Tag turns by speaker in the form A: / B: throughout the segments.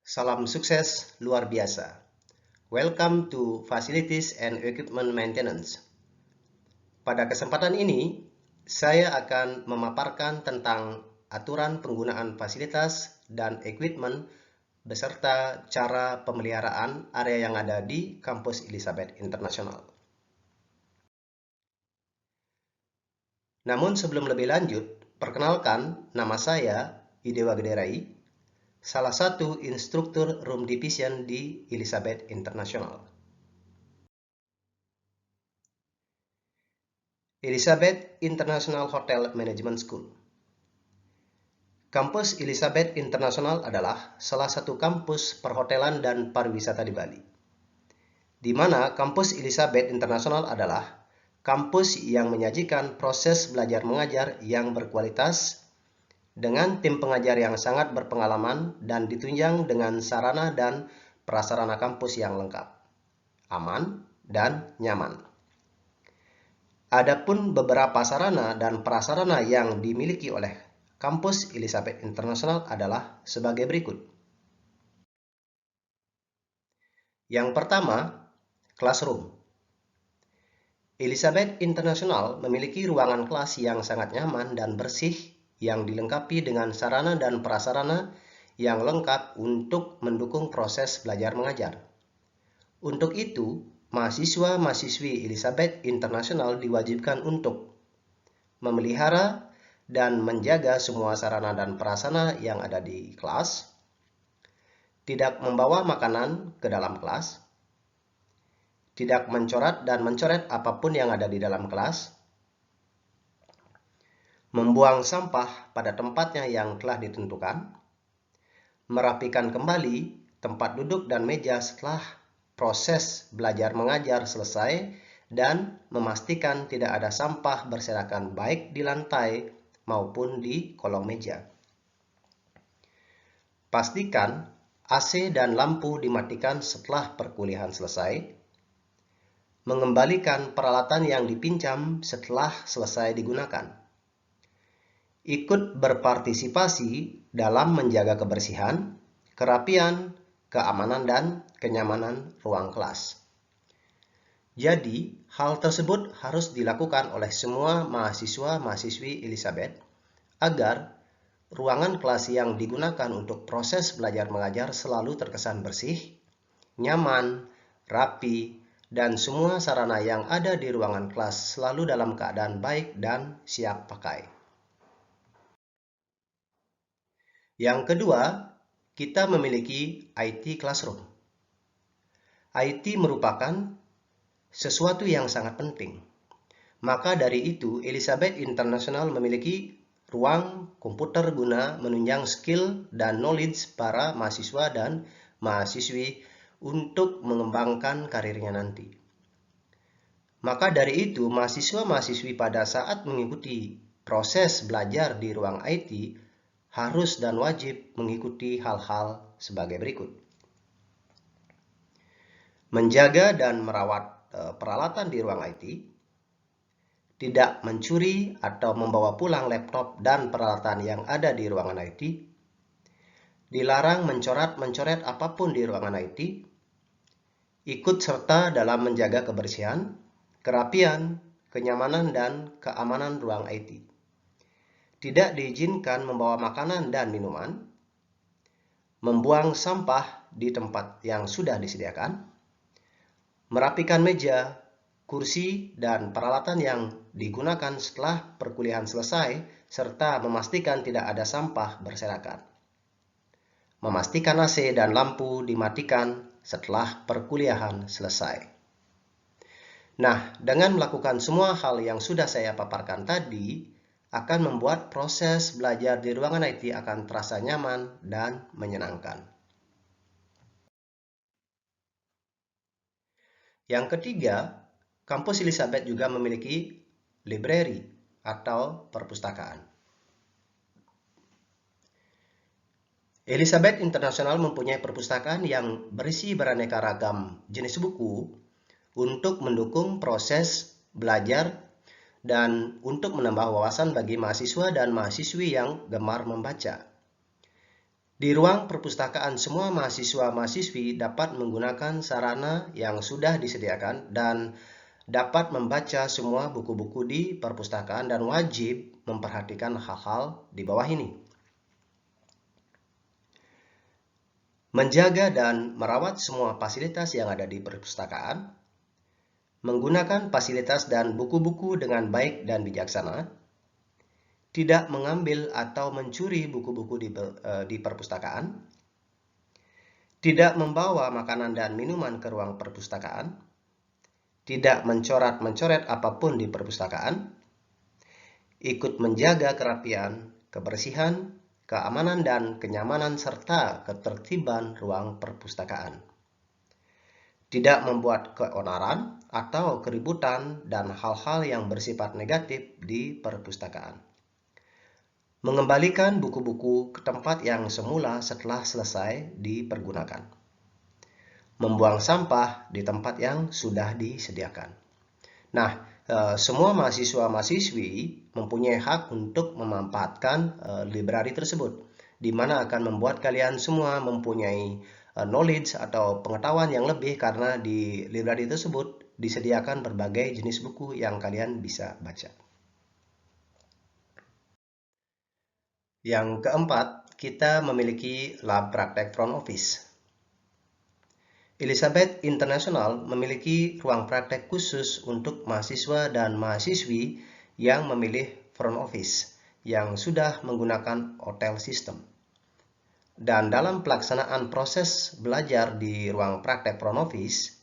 A: Salam sukses luar biasa. Welcome to Facilities and Equipment Maintenance. Pada kesempatan ini, saya akan memaparkan tentang aturan penggunaan fasilitas dan equipment beserta cara pemeliharaan area yang ada di Kampus Elizabeth International. Namun sebelum lebih lanjut, perkenalkan nama saya Idewa Gederai, salah satu instruktur Room Division di Elizabeth International. Elizabeth International Hotel Management School. Kampus Elizabeth International adalah salah satu kampus perhotelan dan pariwisata di Bali, di mana kampus Elizabeth International adalah kampus yang menyajikan proses belajar mengajar yang berkualitas dengan tim pengajar yang sangat berpengalaman dan ditunjang dengan sarana dan prasarana kampus yang lengkap, aman, dan nyaman. Adapun beberapa sarana dan prasarana yang dimiliki oleh kampus Elizabeth International adalah sebagai berikut. Yang pertama, classroom. Elizabeth International memiliki ruangan kelas yang sangat nyaman dan bersih yang dilengkapi dengan sarana dan prasarana yang lengkap untuk mendukung proses belajar mengajar. Untuk itu, mahasiswa-mahasiswi Elizabeth International diwajibkan untuk memelihara dan menjaga semua sarana dan prasarana yang ada di kelas, tidak membawa makanan ke dalam kelas, tidak mencoret dan mencoret apapun yang ada di dalam kelas, membuang sampah pada tempatnya yang telah ditentukan, merapikan kembali tempat duduk dan meja setelah proses belajar mengajar selesai, dan memastikan tidak ada sampah berserakan baik di lantai maupun di kolong meja. Pastikan AC dan lampu dimatikan setelah perkuliahan selesai. Mengembalikan peralatan yang dipinjam setelah selesai digunakan. Ikut berpartisipasi dalam menjaga kebersihan, kerapian, keamanan, dan kenyamanan ruang kelas. Jadi, hal tersebut harus dilakukan oleh semua mahasiswa-mahasiswi Elizabeth agar ruangan kelas yang digunakan untuk proses belajar mengajar selalu terkesan bersih, nyaman, rapi, dan semua sarana yang ada di ruangan kelas selalu dalam keadaan baik dan siap pakai. Yang kedua, kita memiliki IT Classroom. IT merupakan sesuatu yang sangat penting. Maka dari itu, Elizabeth International memiliki ruang komputer guna menunjang skill dan knowledge para mahasiswa dan mahasiswi untuk mengembangkan karirnya nanti. Maka dari itu, mahasiswa-mahasiswi pada saat mengikuti proses belajar di ruang IT harus dan wajib mengikuti hal-hal sebagai berikut. Menjaga dan merawat peralatan di ruang IT, tidak mencuri atau membawa pulang laptop dan peralatan yang ada di ruangan IT, dilarang mencoret apapun di ruangan IT, ikut serta dalam menjaga kebersihan, kerapian, kenyamanan, dan keamanan ruang IT. Tidak diizinkan membawa makanan dan minuman, membuang sampah di tempat yang sudah disediakan, merapikan meja, kursi, dan peralatan yang digunakan setelah perkuliahan selesai, serta memastikan tidak ada sampah berserakan. Memastikan AC dan lampu dimatikan setelah perkuliahan selesai. Nah, dengan melakukan semua hal yang sudah saya paparkan tadi, akan membuat proses belajar di ruangan IT akan terasa nyaman dan menyenangkan. Yang ketiga, kampus Elizabeth juga memiliki library atau perpustakaan. Elizabeth International mempunyai perpustakaan yang berisi beraneka ragam jenis buku untuk mendukung proses belajar dan untuk menambah wawasan bagi mahasiswa dan mahasiswi yang gemar membaca. Di ruang perpustakaan, semua mahasiswa-mahasiswi dapat menggunakan sarana yang sudah disediakan dan dapat membaca semua buku-buku di perpustakaan dan wajib memperhatikan hal-hal di bawah ini. Menjaga dan merawat semua fasilitas yang ada di perpustakaan, menggunakan fasilitas dan buku-buku dengan baik dan bijaksana, tidak mengambil atau mencuri buku-buku di perpustakaan, tidak membawa makanan dan minuman ke ruang perpustakaan, tidak mencoret-mencoret apapun di perpustakaan, ikut menjaga kerapian, kebersihan, keamanan dan kenyamanan serta ketertiban ruang perpustakaan. Tidak membuat keonaran atau keributan dan hal-hal yang bersifat negatif di perpustakaan. Mengembalikan buku-buku ke tempat yang semula setelah selesai dipergunakan. Membuang sampah di tempat yang sudah disediakan. Nah, semua mahasiswa-mahasiswi mempunyai hak untuk memanfaatkan library tersebut, di mana akan membuat kalian semua mempunyai knowledge atau pengetahuan yang lebih karena di library tersebut disediakan berbagai jenis buku yang kalian bisa baca. Yang keempat, kita memiliki lab praktek front office. Elizabeth International memiliki ruang praktek khusus untuk mahasiswa dan mahasiswi yang memilih front office yang sudah menggunakan hotel system. Dan dalam pelaksanaan proses belajar di ruang praktek front office,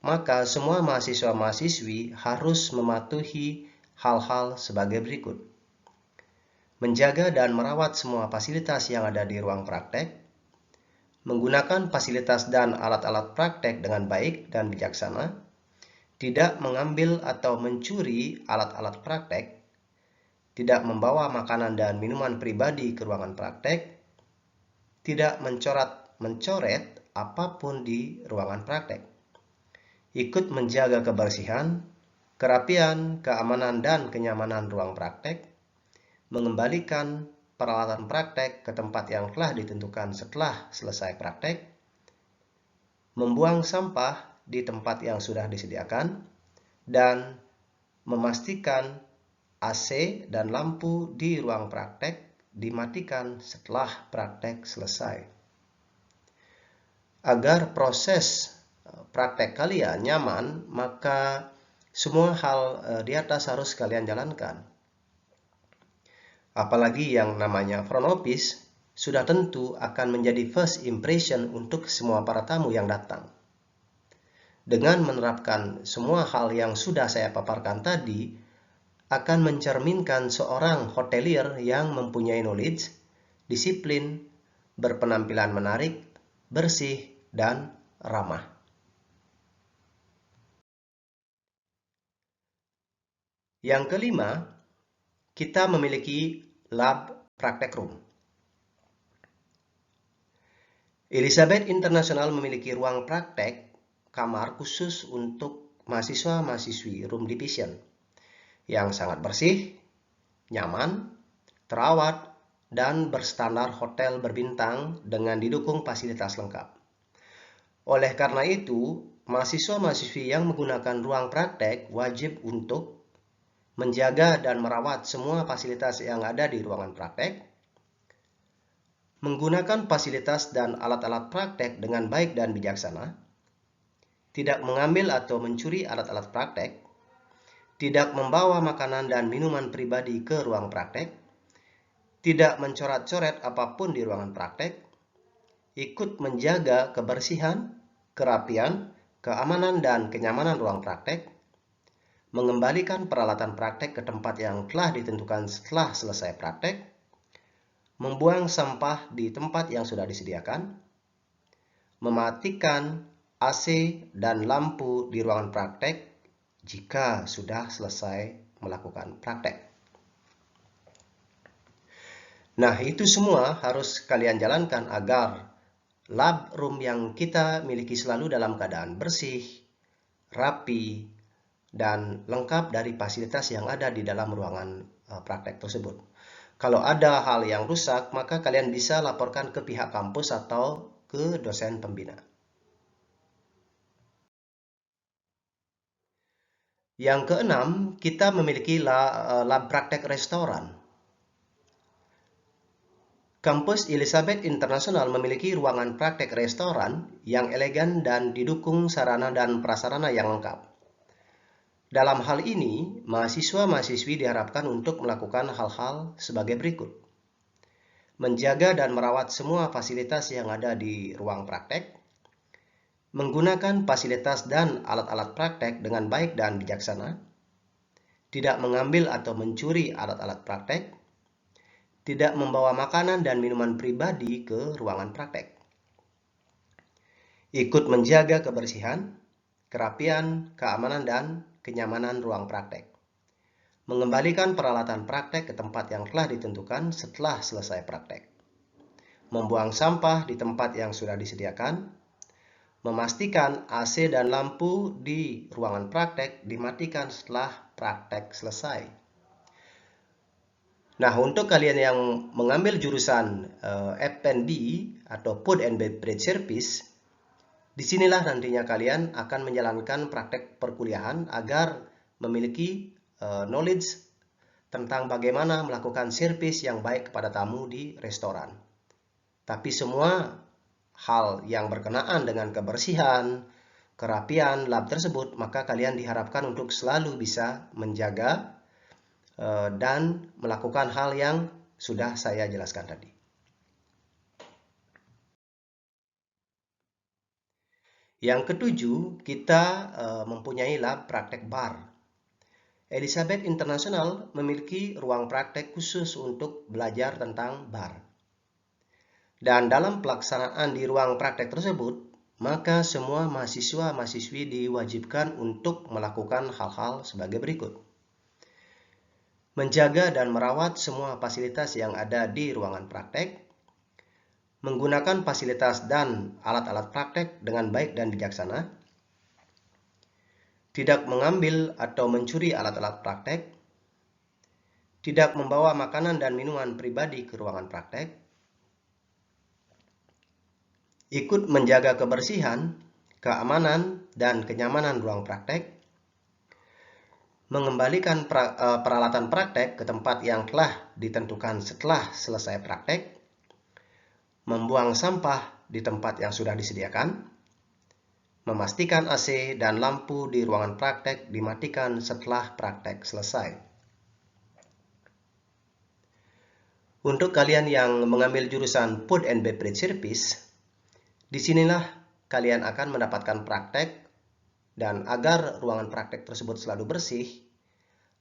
A: maka semua mahasiswa-mahasiswi harus mematuhi hal-hal sebagai berikut. Menjaga dan merawat semua fasilitas yang ada di ruang praktek, menggunakan fasilitas dan alat-alat praktek dengan baik dan bijaksana, tidak mengambil atau mencuri alat-alat praktek, tidak membawa makanan dan minuman pribadi ke ruangan praktek, tidak mencoret apapun di ruangan praktek, ikut menjaga kebersihan, kerapian, keamanan, dan kenyamanan ruang praktek, mengembalikan peralatan praktek ke tempat yang telah ditentukan setelah selesai praktek, membuang sampah di tempat yang sudah disediakan, dan memastikan AC dan lampu di ruang praktek dimatikan setelah praktek selesai. Agar proses praktek kalian nyaman, maka semua hal di atas harus kalian jalankan. Apalagi yang namanya front office sudah tentu akan menjadi first impression untuk semua para tamu yang datang. Dengan menerapkan semua hal yang sudah saya paparkan tadi, akan mencerminkan seorang hotelier yang mempunyai knowledge, disiplin, berpenampilan menarik, bersih, dan ramah. Yang kelima, kita memiliki lab praktek room. Elizabeth International memiliki ruang praktek kamar khusus untuk mahasiswa-mahasiswi room division yang sangat bersih, nyaman, terawat, dan berstandar hotel berbintang dengan didukung fasilitas lengkap. Oleh karena itu, mahasiswa-mahasiswi yang menggunakan ruang praktek wajib untuk menjaga dan merawat semua fasilitas yang ada di ruangan praktek, menggunakan fasilitas dan alat-alat praktek dengan baik dan bijaksana, tidak mengambil atau mencuri alat-alat praktek, tidak membawa makanan dan minuman pribadi ke ruang praktek, tidak mencoret-coret apapun di ruangan praktek, ikut menjaga kebersihan, kerapian, keamanan, dan kenyamanan ruang praktek, mengembalikan peralatan praktek ke tempat yang telah ditentukan setelah selesai praktek, membuang sampah di tempat yang sudah disediakan, mematikan AC dan lampu di ruangan praktek jika sudah selesai melakukan praktek. Nah, itu semua harus kalian jalankan agar lab room yang kita miliki selalu dalam keadaan bersih, rapi, dan lengkap dari fasilitas yang ada di dalam ruangan praktek tersebut. Kalau ada hal yang rusak, maka kalian bisa laporkan ke pihak kampus atau ke dosen pembina. Yang keenam, kita memiliki lab praktek restoran. Kampus Elizabeth International memiliki ruangan praktek restoran yang elegan dan didukung sarana dan prasarana yang lengkap. Dalam hal ini, mahasiswa-mahasiswi diharapkan untuk melakukan hal-hal sebagai berikut. Menjaga dan merawat semua fasilitas yang ada di ruang praktek, menggunakan fasilitas dan alat-alat praktek dengan baik dan bijaksana, tidak mengambil atau mencuri alat-alat praktek, tidak membawa makanan dan minuman pribadi ke ruangan praktek, ikut menjaga kebersihan, kerapian, keamanan, dan kenyamanan ruang praktek, mengembalikan peralatan praktek ke tempat yang telah ditentukan setelah selesai praktek, membuang sampah di tempat yang sudah disediakan, memastikan AC dan lampu di ruangan praktek dimatikan setelah praktek selesai. Nah, untuk kalian yang mengambil jurusan F&B atau Food and Beverage Service, disinilah nantinya kalian akan menjalankan praktek perkuliahan agar memiliki knowledge tentang bagaimana melakukan servis yang baik kepada tamu di restoran. Tapi semua hal yang berkenaan dengan kebersihan, kerapian lab tersebut, maka kalian diharapkan untuk selalu bisa menjaga dan melakukan hal yang sudah saya jelaskan tadi. Yang ketujuh, kita mempunyai lab praktek bar. Elizabeth International memiliki ruang praktek khusus untuk belajar tentang bar. Dan dalam pelaksanaan di ruang praktek tersebut, maka semua mahasiswa-mahasiswi diwajibkan untuk melakukan hal-hal sebagai berikut. Menjaga dan merawat semua fasilitas yang ada di ruangan praktek, menggunakan fasilitas dan alat-alat praktek dengan baik dan bijaksana, tidak mengambil atau mencuri alat-alat praktek, tidak membawa makanan dan minuman pribadi ke ruangan praktek, ikut menjaga kebersihan, keamanan, dan kenyamanan ruang praktek, mengembalikan peralatan praktek ke tempat yang telah ditentukan setelah selesai praktek, membuang sampah di tempat yang sudah disediakan, memastikan AC dan lampu di ruangan praktek dimatikan setelah praktek selesai. Untuk kalian yang mengambil jurusan Food and Beverage Service, disinilah kalian akan mendapatkan praktek, dan agar ruangan praktek tersebut selalu bersih,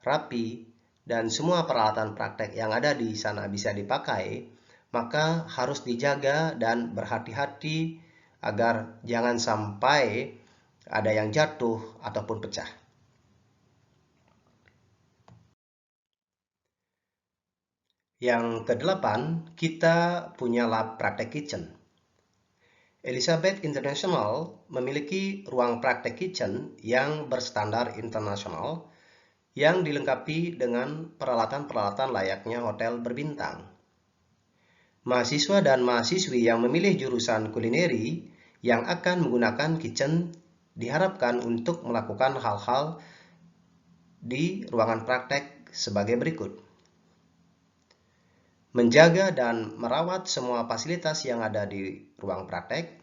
A: rapi, dan semua peralatan praktek yang ada di sana bisa dipakai, maka harus dijaga dan berhati-hati agar jangan sampai ada yang jatuh ataupun pecah. Yang kedelapan, kita punya lab praktek kitchen. Elizabeth International memiliki ruang praktek kitchen yang berstandar internasional yang dilengkapi dengan peralatan-peralatan layaknya hotel berbintang. Mahasiswa dan mahasiswi yang memilih jurusan kulineri yang akan menggunakan kitchen diharapkan untuk melakukan hal-hal di ruangan praktek sebagai berikut. Menjaga dan merawat semua fasilitas yang ada di ruang praktek,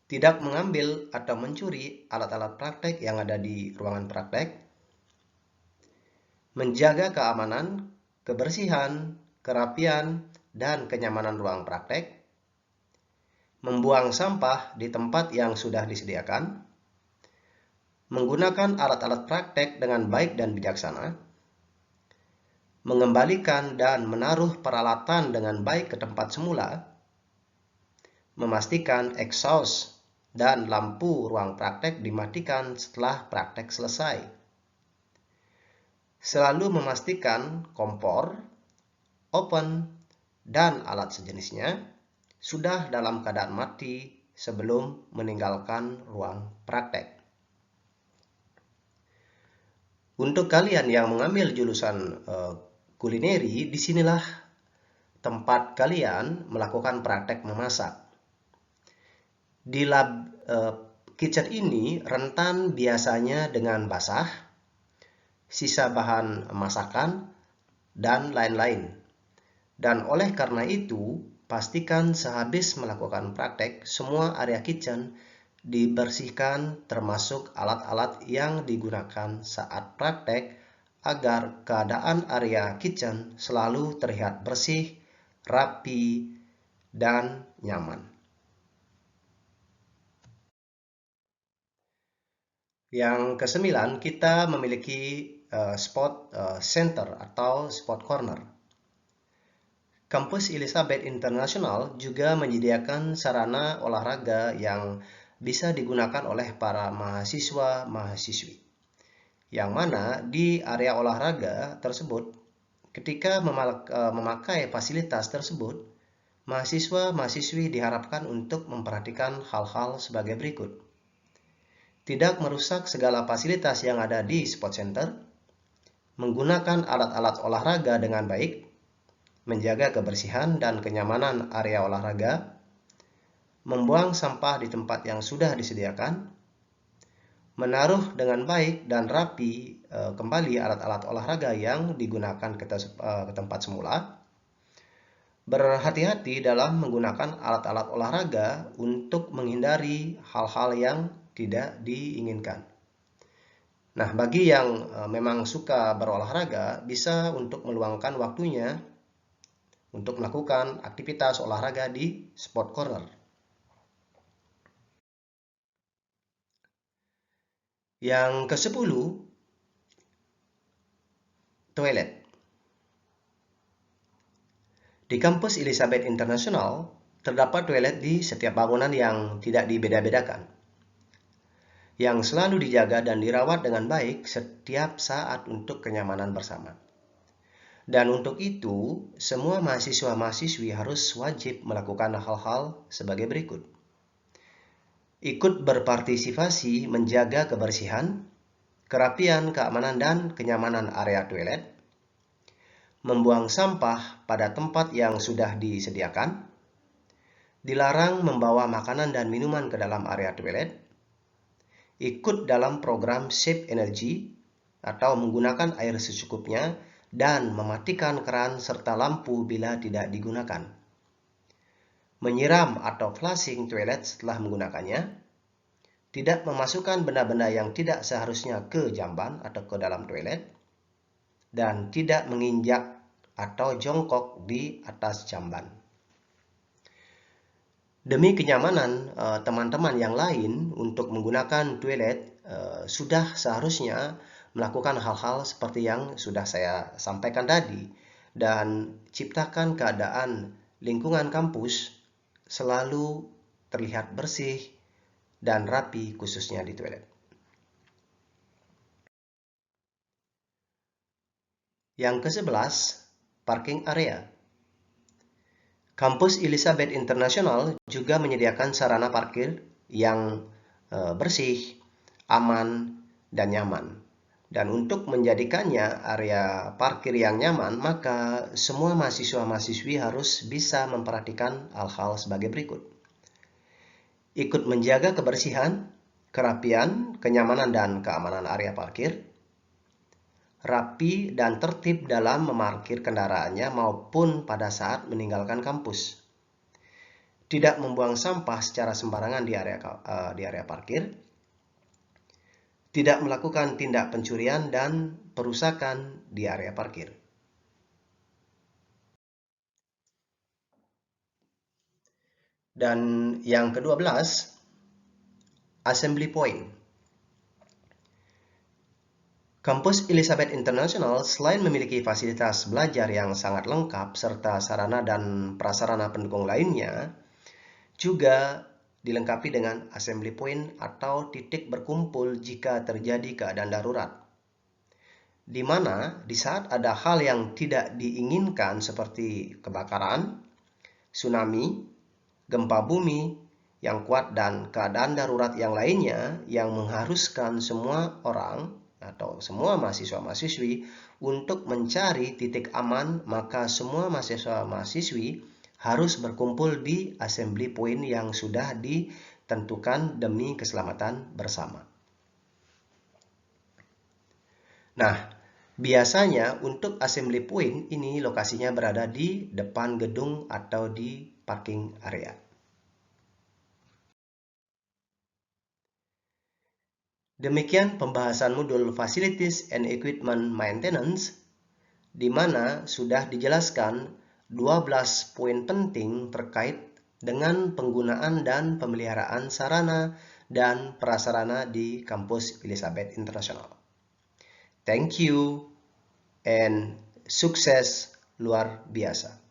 A: tidak mengambil atau mencuri alat-alat praktek yang ada di ruangan praktek, menjaga keamanan, kebersihan, kerapian, dan kenyamanan ruang praktek, membuang sampah di tempat yang sudah disediakan, menggunakan alat-alat praktek dengan baik dan bijaksana, mengembalikan dan menaruh peralatan dengan baik ke tempat semula, memastikan exhaust dan lampu ruang praktek dimatikan setelah praktek selesai. Selalu memastikan kompor, oven, dan alat sejenisnya sudah dalam keadaan mati sebelum meninggalkan ruang praktek. Untuk kalian yang mengambil jurusan kulineri, disinilah tempat kalian melakukan praktek memasak. Di lab kitchen ini rentan biasanya dengan basah, sisa bahan masakan, dan lain-lain. Dan oleh karena itu, pastikan sehabis melakukan praktek, semua area kitchen dibersihkan termasuk alat-alat yang digunakan saat praktek agar keadaan area kitchen selalu terlihat bersih, rapi, dan nyaman. Yang kesembilan, kita memiliki sport center atau sport corner. Kampus Elizabeth International juga menyediakan sarana olahraga yang bisa digunakan oleh para mahasiswa-mahasiswi. Yang mana di area olahraga tersebut, ketika memakai fasilitas tersebut, mahasiswa-mahasiswi diharapkan untuk memperhatikan hal-hal sebagai berikut. Tidak merusak segala fasilitas yang ada di sport center, menggunakan alat-alat olahraga dengan baik, menjaga kebersihan dan kenyamanan area olahraga, membuang sampah di tempat yang sudah disediakan, menaruh dengan baik dan rapi kembali alat-alat olahraga yang digunakan ke tempat semula, berhati-hati dalam menggunakan alat-alat olahraga untuk menghindari hal-hal yang tidak diinginkan. Nah, bagi yang memang suka berolahraga, bisa untuk meluangkan waktunya untuk melakukan aktivitas olahraga di sport corner. Yang ke-10, toilet. Di kampus Elizabeth International, terdapat toilet di setiap bangunan yang tidak dibeda-bedakan, yang selalu dijaga dan dirawat dengan baik setiap saat untuk kenyamanan bersama. Dan untuk itu, semua mahasiswa-mahasiswi harus wajib melakukan hal-hal sebagai berikut. Ikut berpartisipasi menjaga kebersihan, kerapian, keamanan, dan kenyamanan area toilet, membuang sampah pada tempat yang sudah disediakan, dilarang membawa makanan dan minuman ke dalam area toilet, ikut dalam program Save Energy atau menggunakan air secukupnya, dan mematikan keran serta lampu bila tidak digunakan. Menyiram atau flushing toilet setelah menggunakannya, tidak memasukkan benda-benda yang tidak seharusnya ke jamban atau ke dalam toilet, dan tidak menginjak atau jongkok di atas jamban. Demi kenyamanan teman-teman yang lain untuk menggunakan toilet, sudah seharusnya melakukan hal-hal seperti yang sudah saya sampaikan tadi, dan ciptakan keadaan lingkungan kampus selalu terlihat bersih dan rapi, khususnya di toilet. Yang ke-11, parking area. Kampus Elizabeth International juga menyediakan sarana parkir yang bersih, aman, dan nyaman. Dan untuk menjadikannya area parkir yang nyaman, maka semua mahasiswa-mahasiswi harus bisa memperhatikan hal-hal sebagai berikut. Ikut menjaga kebersihan, kerapian, kenyamanan, dan keamanan area parkir. Rapi dan tertib dalam memarkir kendaraannya maupun pada saat meninggalkan kampus. Tidak membuang sampah secara sembarangan di area parkir. Tidak melakukan tindak pencurian dan perusakan di area parkir. Dan yang ke-12, assembly point. Kampus Elizabeth International selain memiliki fasilitas belajar yang sangat lengkap serta sarana dan prasarana pendukung lainnya, juga dilengkapi dengan assembly point atau titik berkumpul jika terjadi keadaan darurat, di mana di saat ada hal yang tidak diinginkan seperti kebakaran, tsunami, gempa bumi yang kuat, dan keadaan darurat yang lainnya yang mengharuskan semua orang atau semua mahasiswa-mahasiswi untuk mencari titik aman, maka semua mahasiswa-mahasiswi harus berkumpul di assembly point yang sudah ditentukan demi keselamatan bersama. Nah, biasanya untuk assembly point ini lokasinya berada di depan gedung atau di parking area. Demikian pembahasan modul Facilities and Equipment Maintenance, di mana sudah dijelaskan 12 poin penting terkait dengan penggunaan dan pemeliharaan sarana dan prasarana di kampus Elizabeth International. Thank you and sukses luar biasa.